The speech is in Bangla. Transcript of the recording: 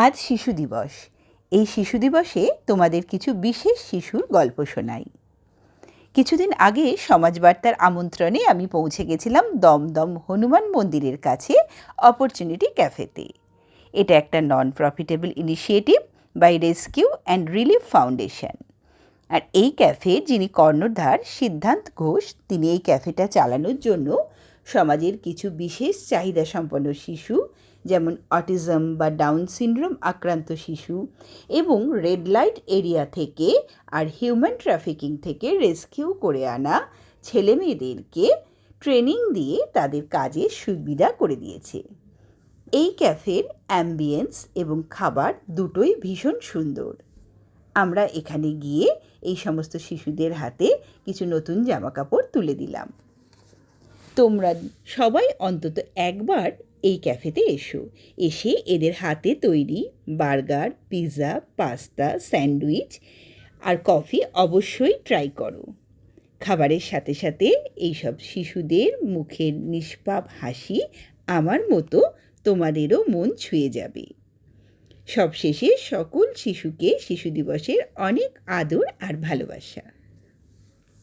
আজ শিশু দিবস। এই শিশু দিবসে তোমাদের কিছু বিশেষ শিশুর গল্প শোনাই। কিছুদিন আগে সমাজবার্তার আমন্ত্রণে আমি পৌঁছে গেছিলাম দমদম হনুমান মন্দিরের কাছে অপরচুনিটি ক্যাফেতে। এটা একটা non profitable initiative by rescue and relief foundation. আর এই ক্যাফের যিনি কর্ণধার সিদ্ধান্ত ঘোষ, তিনি এই ক্যাফেটা চালানোর জন্য সমাজের কিছু বিশেষ চাহিদা সম্পন্ন শিশু, যেমন অটিজম বা ডাউন সিনড্রোম আক্রান্ত শিশু এবং রেড লাইট এরিয়া থেকে আর হিউম্যান ট্রাফিকিং থেকে রেস্কিউ করে আনা ছেলেমেয়েদেরকে ট্রেনিং দিয়ে তাদের কাজের সুবিধা করে দিয়েছে। এই ক্যাফের অ্যাম্বিয়েন্স এবং খাবার দুটোই ভীষণ সুন্দর। আমরা এখানে গিয়ে এই সমস্ত শিশুদের হাতে কিছু নতুন জামাকাপড় তুলে দিলাম। তোমরা সবাই অন্তত একবার এই ক্যাফেতে এসে এদের হাতে তৈরি বার্গার, পিৎজা, পাস্তা, স্যান্ডউইচ আর কফি অবশ্যই ট্রাই করো। খাবারের সাথে সাথে এইসব শিশুদের মুখের নিষ্পাপ হাসি আমার মতো তোমাদেরও মন ছুঁয়ে যাবে। সবশেষে সকল শিশুকে শিশু দিবসের অনেক আদর আর ভালোবাসা।